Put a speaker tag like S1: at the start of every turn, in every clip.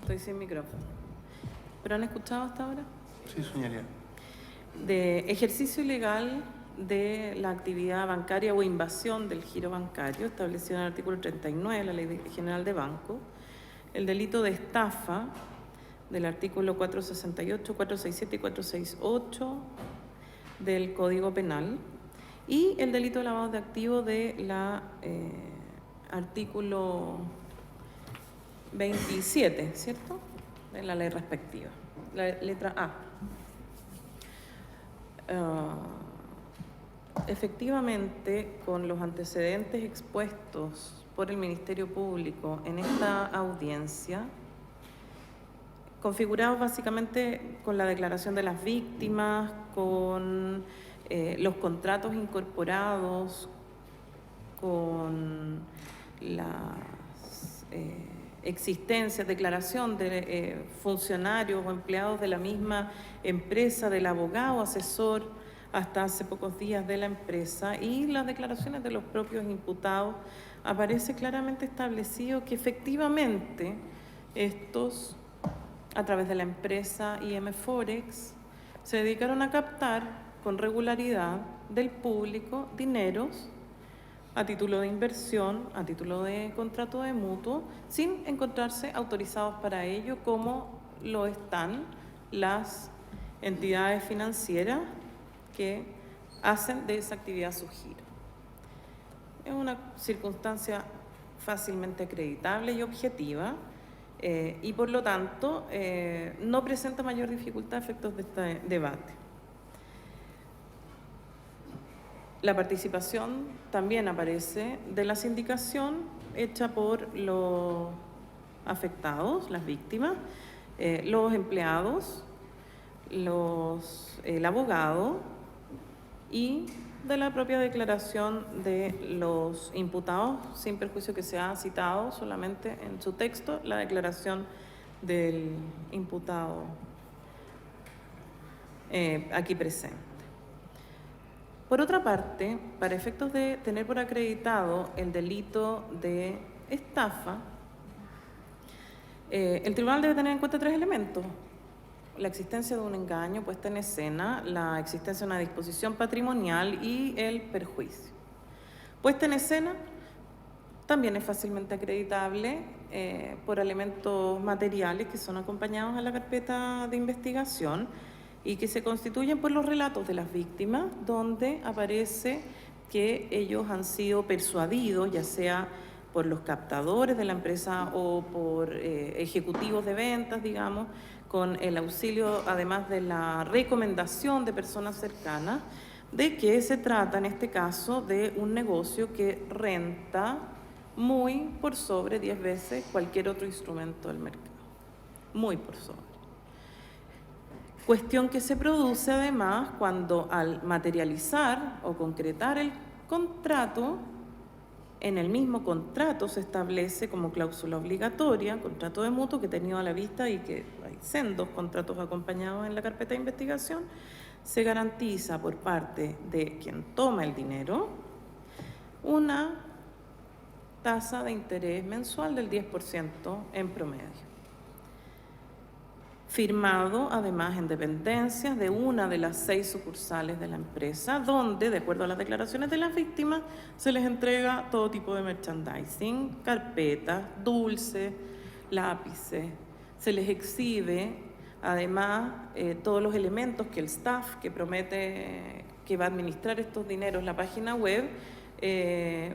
S1: Estoy sin micrófono. ¿Pero han escuchado hasta ahora?
S2: Sí, señoría.
S1: De ejercicio ilegal de la actividad bancaria o invasión del giro bancario, establecido en el artículo 39 de la Ley General de Banco, el delito de estafa del artículo 468, 467 y 468 del Código Penal, y el delito de lavado de activos de la artículo 27, ¿cierto?, de la ley respectiva, la letra A. Efectivamente, con los antecedentes expuestos por el Ministerio Público en esta audiencia, configurados básicamente con la declaración de las víctimas, con los contratos incorporados, con las existencias, declaración de funcionarios o empleados de la misma empresa, del abogado asesor hasta hace pocos días de la empresa, y las declaraciones de los propios imputados, aparece claramente establecido que efectivamente estos, a través de la empresa IM Forex, se dedicaron a captar con regularidad del público dineros a título de inversión, a título de contrato de mutuo, sin encontrarse autorizados para ello, como lo están las entidades financieras que hacen de esa actividad su giro. Es una circunstancia fácilmente acreditable y objetiva, y por lo tanto no presenta mayor dificultad a efectos de este debate. La participación también aparece de la sindicación hecha por los afectados, las víctimas, los empleados, el abogado, y de la propia declaración de los imputados, sin perjuicio que se ha citado solamente en su texto la declaración del imputado aquí presente. Por otra parte, para efectos de tener por acreditado el delito de estafa, el tribunal debe tener en cuenta tres elementos: la existencia de un engaño, puesta en escena, la existencia de una disposición patrimonial y el perjuicio. Puesta en escena también es fácilmente acreditable por elementos materiales que son acompañados a la carpeta de investigación y que se constituyen por los relatos de las víctimas, donde aparece que ellos han sido persuadidos, ya sea por los captadores de la empresa o por ejecutivos de ventas, digamos, con el auxilio, además de la recomendación de personas cercanas, de que se trata en este caso de un negocio que renta muy por sobre 10 veces cualquier otro instrumento del mercado, muy por sobre. Cuestión que se produce además cuando, al materializar o concretar el contrato, en el mismo contrato se establece como cláusula obligatoria, contrato de mutuo que he tenido a la vista y que hay sendos contratos acompañados en la carpeta de investigación, se garantiza por parte de quien toma el dinero una tasa de interés mensual del 10% en promedio, firmado además en dependencias de una de las 6 sucursales de la empresa, donde, de acuerdo a las declaraciones de las víctimas, se les entrega todo tipo de merchandising, carpetas, dulces, lápices, se les exhibe además todos los elementos que el staff que promete que va a administrar estos dineros, la página web,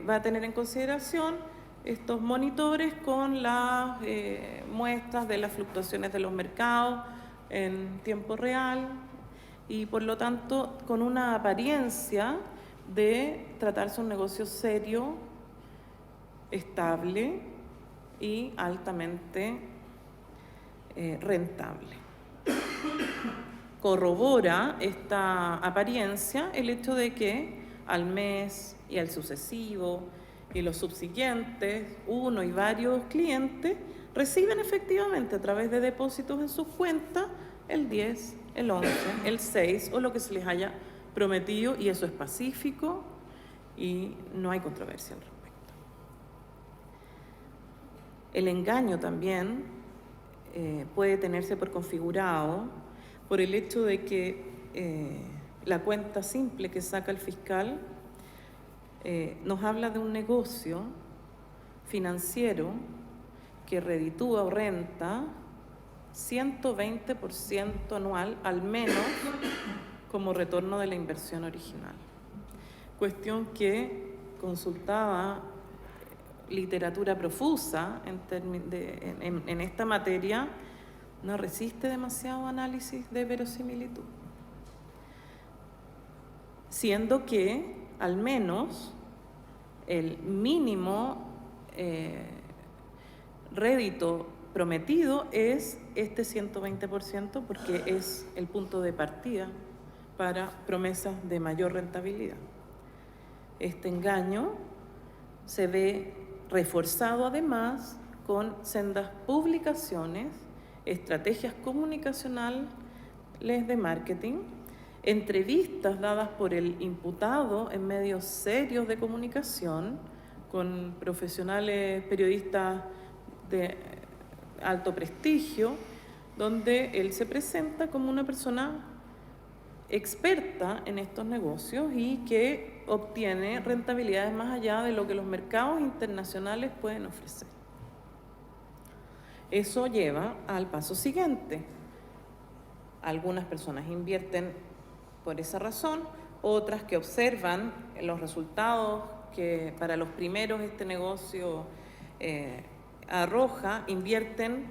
S1: va a tener en consideración estos monitores con las muestras de las fluctuaciones de los mercados en tiempo real, y por lo tanto con una apariencia de tratarse un negocio serio, estable y altamente rentable. corrobora esta apariencia el hecho de que al mes y al sucesivo y los subsiguientes, uno y varios clientes reciben efectivamente a través de depósitos en sus cuentas el 10, el 11, el 6 o lo que se les haya prometido, y eso es pacífico y no hay controversia al respecto. El engaño también puede tenerse por configurado por el hecho de que la cuenta simple que saca el fiscal nos habla de un negocio financiero que reditúa o renta 120% anual, al menos como retorno de la inversión original. Cuestión que consultaba literatura profusa en esta materia, no resiste demasiado análisis de verosimilitud. Siendo que al menos el mínimo rédito prometido es este 120%, porque es el punto de partida para promesas de mayor rentabilidad. Este engaño se ve reforzado además con sendas publicaciones, estrategias comunicacionales de marketing, entrevistas dadas por el imputado en medios serios de comunicación con profesionales periodistas de alto prestigio, donde él se presenta como una persona experta en estos negocios y que obtiene rentabilidades más allá de lo que los mercados internacionales pueden ofrecer. Eso lleva al paso siguiente. Algunas personas invierten por esa razón, otras que observan los resultados que para los primeros este negocio arroja, invierten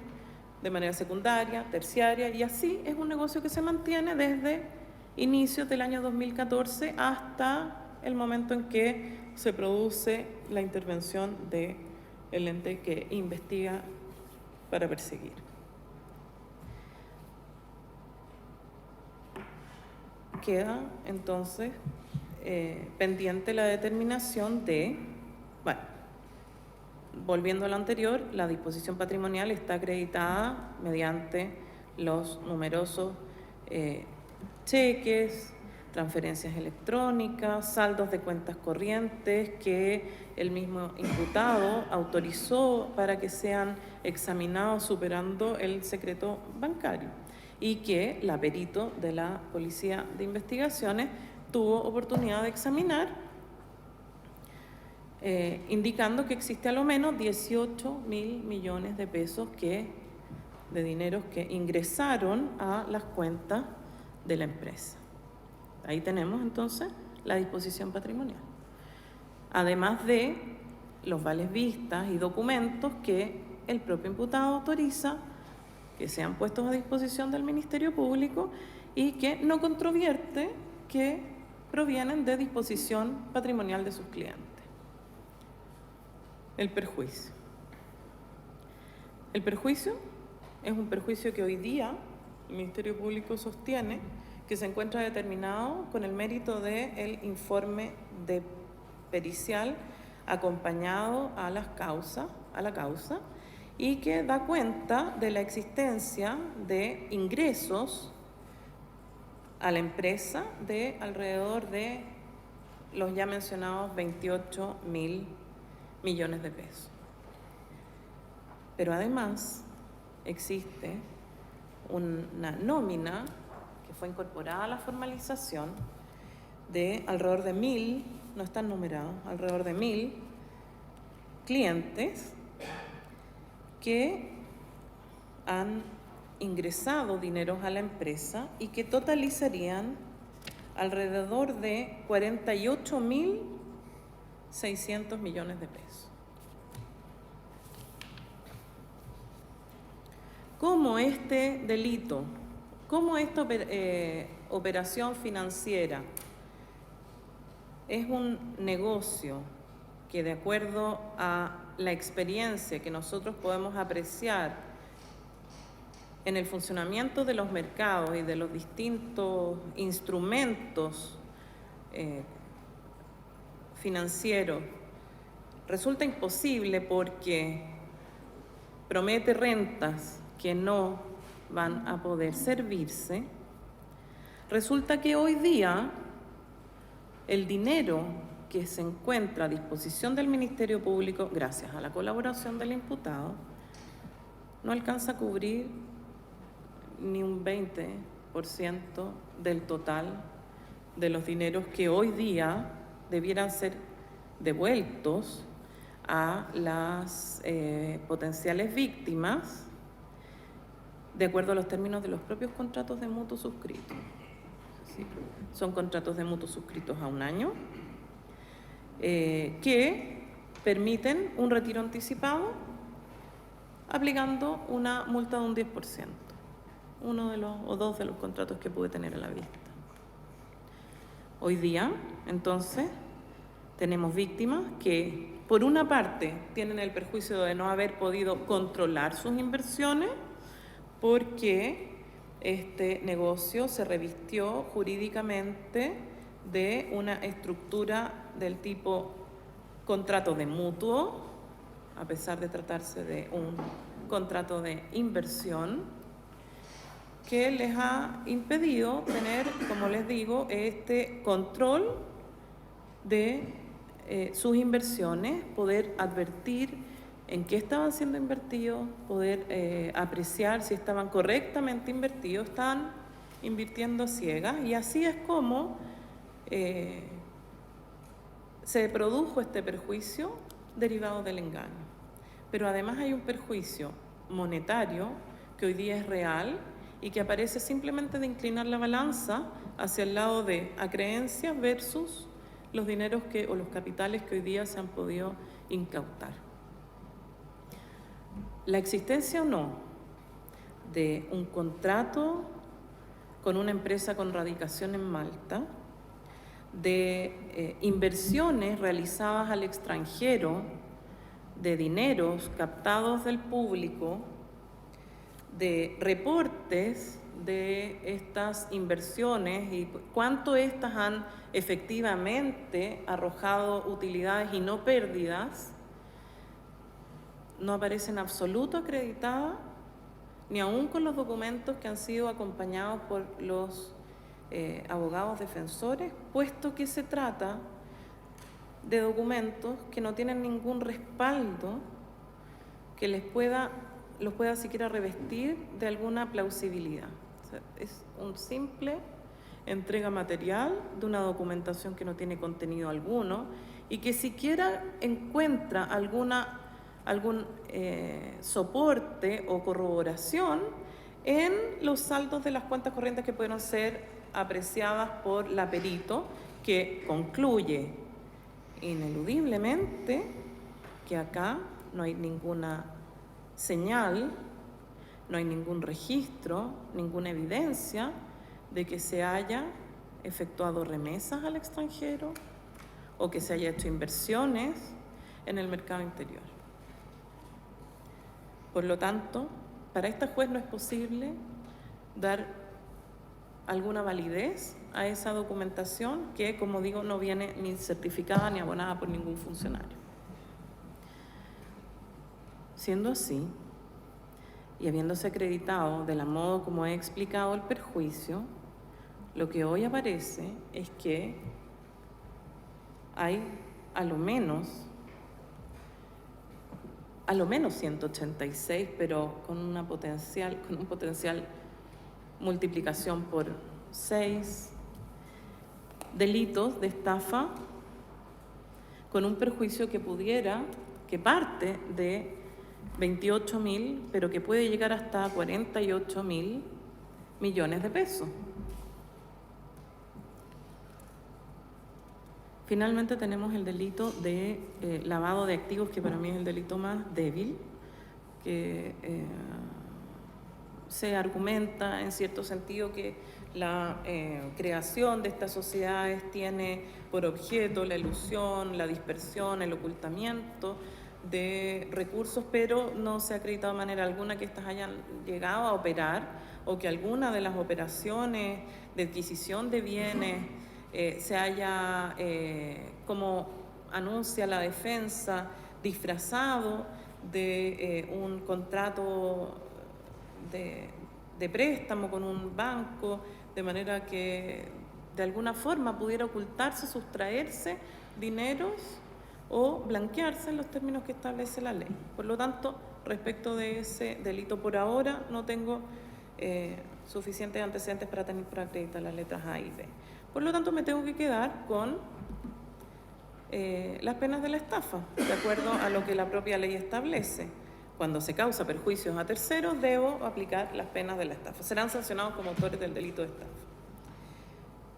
S1: de manera secundaria, terciaria, y así es un negocio que se mantiene desde inicios del año 2014 hasta el momento en que se produce la intervención del ente que investiga para perseguir. Queda entonces pendiente la determinación de, bueno, volviendo a lo anterior, la disposición patrimonial está acreditada mediante los numerosos cheques, transferencias electrónicas, saldos de cuentas corrientes que el mismo imputado autorizó para que sean examinados superando el secreto bancario, y que la perito de la Policía de Investigaciones tuvo oportunidad de examinar, indicando que existe a lo menos 18.000 millones de pesos de dineros que ingresaron a las cuentas de la empresa. Ahí tenemos entonces la disposición patrimonial, además de los vales vistas y documentos que el propio imputado autoriza que sean puestos a disposición del Ministerio Público y que no controvierte que provienen de disposición patrimonial de sus clientes. El perjuicio. El perjuicio es un perjuicio que hoy día el Ministerio Público sostiene que se encuentra determinado con el mérito del informe de pericial acompañado a la causa, y que da cuenta de la existencia de ingresos a la empresa de alrededor de los ya mencionados 28.000 millones de pesos. Pero además existe una nómina que fue incorporada a la formalización de alrededor de 1.000, no están numerados, alrededor de 1.000 clientes que han ingresado dineros a la empresa y que totalizarían alrededor de 48.600 millones de pesos. ¿Cómo este delito, cómo esta operación financiera es un negocio que, de acuerdo a la experiencia que nosotros podemos apreciar en el funcionamiento de los mercados y de los distintos instrumentos financieros resulta imposible porque promete rentas que no van a poder servirse, resulta que hoy día el dinero que se encuentra a disposición del Ministerio Público, gracias a la colaboración del imputado, no alcanza a cubrir ni un 20% del total de los dineros que hoy día debieran ser devueltos a las potenciales víctimas de acuerdo a los términos de los propios contratos de mutuo suscritos. ¿Sí? Son contratos de mutuo suscritos a un año que permiten un retiro anticipado aplicando una multa de un 10%, uno de los o dos de los contratos que pude tener a la vista. Hoy día, entonces, tenemos víctimas que, por una parte, tienen el perjuicio de no haber podido controlar sus inversiones porque este negocio se revistió jurídicamente de una estructura del tipo contrato de mutuo, a pesar de tratarse de un contrato de inversión, que les ha impedido tener, como les digo, este control de sus inversiones, poder advertir en qué estaban siendo invertidos, poder apreciar si estaban correctamente invertidos, estaban invirtiendo ciegas, y así es como se produjo este perjuicio derivado del engaño. Pero además hay un perjuicio monetario que hoy día es real y que aparece simplemente de inclinar la balanza hacia el lado de acreencias versus los dineros o los capitales que hoy día se han podido incautar. La existencia o no de un contrato con una empresa con radicación en Malta, de inversiones realizadas al extranjero, de dineros captados del público, de reportes de estas inversiones y cuánto éstas han efectivamente arrojado utilidades y no pérdidas, no aparece en absoluto acreditada, ni aún con los documentos que han sido acompañados por los abogados defensores, puesto que se trata de documentos que no tienen ningún respaldo que los pueda siquiera revestir de alguna plausibilidad. O sea, es un simple entrega material de una documentación que no tiene contenido alguno y que siquiera encuentra algún soporte o corroboración en los saldos de las cuentas corrientes que pudieron ser apreciadas por la perito, que concluye ineludiblemente que acá no hay ninguna señal, no hay ningún registro, ninguna evidencia de que se haya efectuado remesas al extranjero o que se haya hecho inversiones en el mercado interior. Por lo tanto, para esta juez no es posible dar alguna validez a esa documentación que, como digo, no viene ni certificada ni abonada por ningún funcionario. Siendo así, y habiéndose acreditado de la modo como he explicado el perjuicio, lo que hoy aparece es que hay a lo menos 186, pero con un potencial multiplicación por 6 delitos de estafa con un perjuicio que parte de 28.000, pero que puede llegar hasta 48.000 millones de pesos. Finalmente tenemos el delito de lavado de activos, que para mí es el delito más débil, que se argumenta en cierto sentido que la creación de estas sociedades tiene por objeto la ilusión, la dispersión, el ocultamiento de recursos, pero no se ha acreditado de manera alguna que éstas hayan llegado a operar o que alguna de las operaciones de adquisición de bienes se haya, como anuncia la defensa, disfrazado de un contrato de préstamo con un banco, de manera que de alguna forma pudiera ocultarse, sustraerse dineros o blanquearse en los términos que establece la ley. Por lo tanto, respecto de ese delito, por ahora no tengo suficientes antecedentes para acreditar las letras A y B. Por lo tanto, me tengo que quedar con las penas de la estafa, de acuerdo a lo que la propia ley establece. Cuando se causa perjuicios a terceros, debo aplicar las penas de la estafa. Serán sancionados como autores del delito de estafa.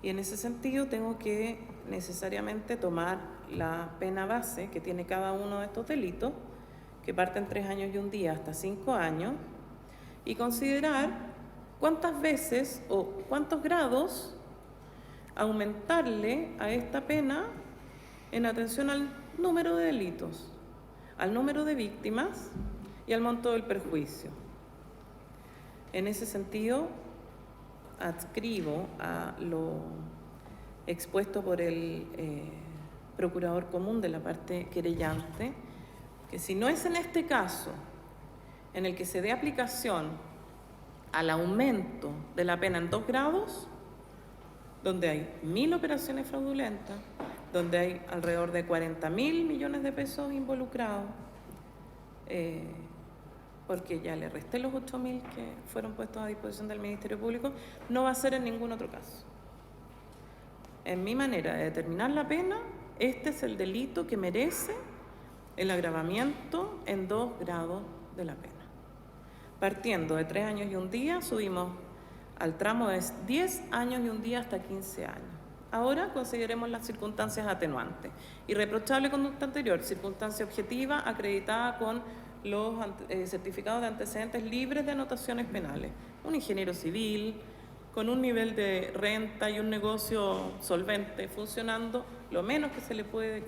S1: Y en ese sentido tengo que necesariamente tomar la pena base que tiene cada uno de estos delitos, que parten 3 años y un día hasta 5 años, y considerar cuántas veces o cuántos grados aumentarle a esta pena en atención al número de delitos, al número de víctimas y al monto del perjuicio. En ese sentido, adscribo a lo expuesto por el procurador común de la parte querellante, que si no es en este caso en el que se dé aplicación al aumento de la pena en 2 grados, donde hay 1.000 operaciones fraudulentas, donde hay alrededor de 40.000 millones de pesos involucrados, porque ya le resté los 8.000 que fueron puestos a disposición del Ministerio Público, no va a ser en ningún otro caso. En mi manera de determinar la pena, este es el delito que merece el agravamiento en 2 grados de la pena. Partiendo de 3 años y un día, subimos al tramo de 10 años y un día hasta 15 años. Ahora consideremos las circunstancias atenuantes. Irreprochable conducta anterior, circunstancia objetiva acreditada con los certificados de antecedentes libres de anotaciones penales. Un ingeniero civil, con un nivel de renta y un negocio solvente funcionando, lo menos que se le puede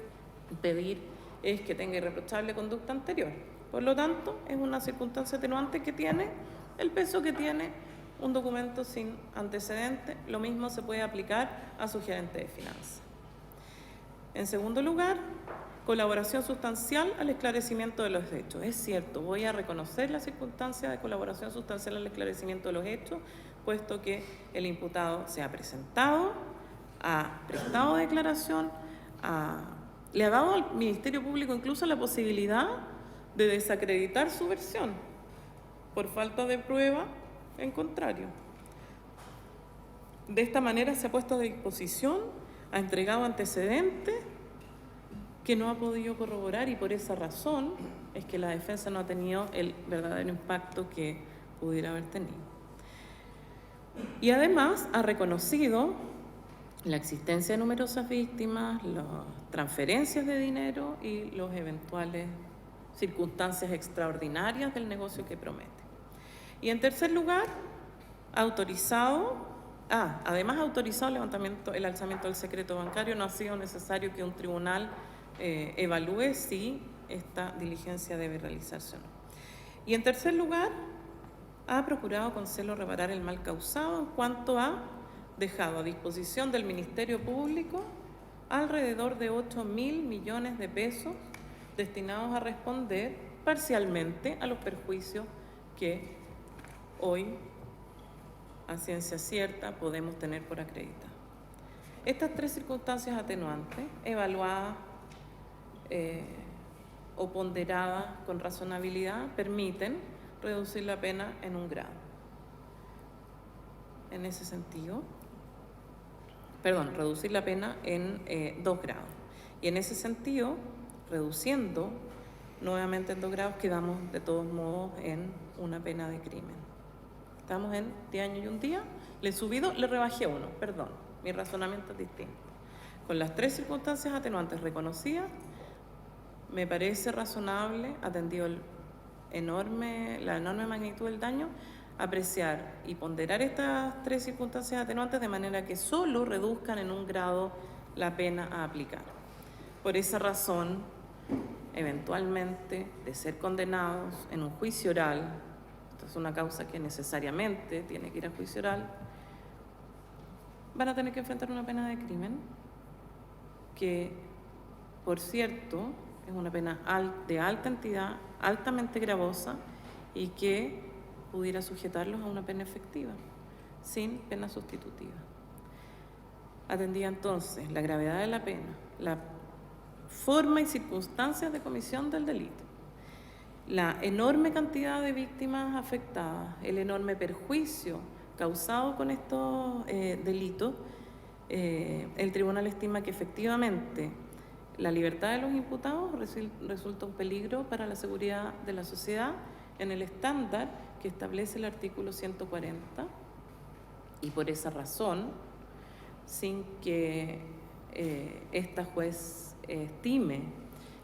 S1: pedir es que tenga irreprochable conducta anterior. Por lo tanto, es una circunstancia atenuante que tiene el peso que tiene un documento sin antecedentes. Lo mismo se puede aplicar a su gerente de finanzas. En segundo lugar, colaboración sustancial al esclarecimiento de los hechos. Es cierto, voy a reconocer la circunstancia de colaboración sustancial al esclarecimiento de los hechos, puesto que el imputado se ha presentado, ha prestado declaración, le ha dado al Ministerio Público incluso la posibilidad de desacreditar su versión por falta de prueba en contrario. De esta manera se ha puesto a disposición, ha entregado antecedentes que no ha podido corroborar, y por esa razón es que la defensa no ha tenido el verdadero impacto que pudiera haber tenido. Y además ha reconocido la existencia de numerosas víctimas, las transferencias de dinero y las eventuales circunstancias extraordinarias del negocio que promete. Y en tercer lugar, además ha autorizado el alzamiento del secreto bancario. No ha sido necesario que un tribunal evalúe si esta diligencia debe realizarse o no. Y en tercer lugar, ha procurado con celo reparar el mal causado en cuanto a dejado a disposición del Ministerio Público alrededor de 8.000 millones de pesos destinados a responder parcialmente a los perjuicios que hoy, a ciencia cierta, podemos tener por acreditar. Estas 3 circunstancias atenuantes, evaluadas o ponderadas con razonabilidad, permiten reducir la pena en 1 grado. En ese sentido, reducir la pena en 2 grados. Y en ese sentido, reduciendo nuevamente en 2 grados, quedamos de todos modos en una pena de crimen. Estamos en 10 años y un día, le rebajé 1, mi razonamiento es distinto. Con las 3 circunstancias atenuantes reconocidas, me parece razonable, atendido la enorme magnitud del daño, apreciar y ponderar estas 3 circunstancias atenuantes de manera que solo reduzcan en 1 grado la pena a aplicar. Por esa razón, eventualmente de ser condenados en un juicio oral, esto es una causa que necesariamente tiene que ir a juicio oral, van a tener que enfrentar una pena de crimen que, por cierto, es una pena de alta entidad, altamente gravosa y que pudiera sujetarlos a una pena efectiva, sin pena sustitutiva. Atendida entonces la gravedad de la pena, la forma y circunstancias de comisión del delito, la enorme cantidad de víctimas afectadas, el enorme perjuicio causado con estos delitos, el tribunal estima que efectivamente la libertad de los imputados resulta un peligro para la seguridad de la sociedad en el estándar que establece el artículo 140, y por esa razón, sin que esta juez estime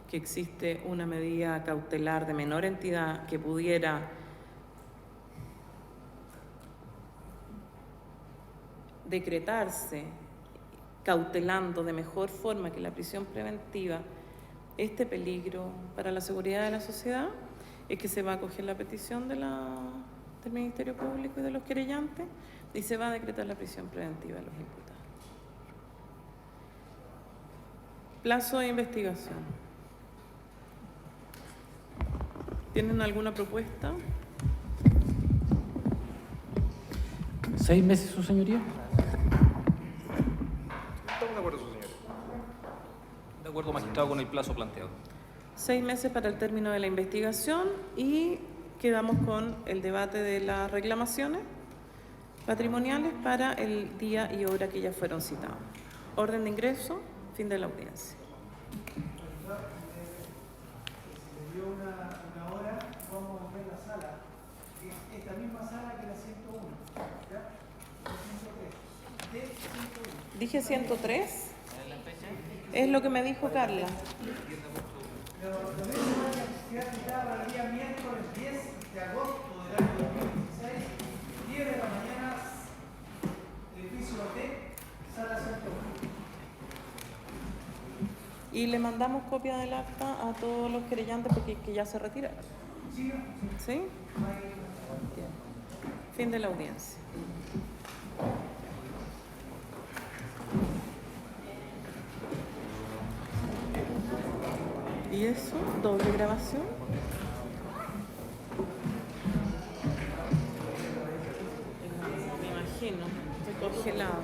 S1: que existe una medida cautelar de menor entidad que pudiera decretarse cautelando de mejor forma que la prisión preventiva este peligro para la seguridad de la sociedad, es que se va a acoger la petición del Ministerio Público y de los querellantes y se va a decretar la prisión preventiva de los imputados. Plazo de investigación. ¿Tienen alguna propuesta?
S2: 6 meses, su señoría.
S3: Estamos de acuerdo, su señoría. De acuerdo, magistrado, con el plazo planteado.
S1: 6 meses para el término de la investigación y quedamos con el debate de las reclamaciones patrimoniales para el día y hora que ya fueron citados. Orden de ingreso, fin de la audiencia.
S4: Se dio una hora, vamos a ver la sala. Es esta misma sala que la 101, ¿ya? La 103. De 101.
S1: Dije 103. Es lo que me dijo Carla.
S4: Pero lo mismo es la citada para el día miércoles 10 de agosto del año 2016, 10 de la mañana, edificio T, sala 101.
S1: Y le mandamos copia del acta a todos los querellantes porque que ya se retiraron.
S4: ¿Sí?
S1: ¿Sí? Bien. Fin de la audiencia. ¿Y eso? ¿Doble grabación? Me imagino. Estoy congelado.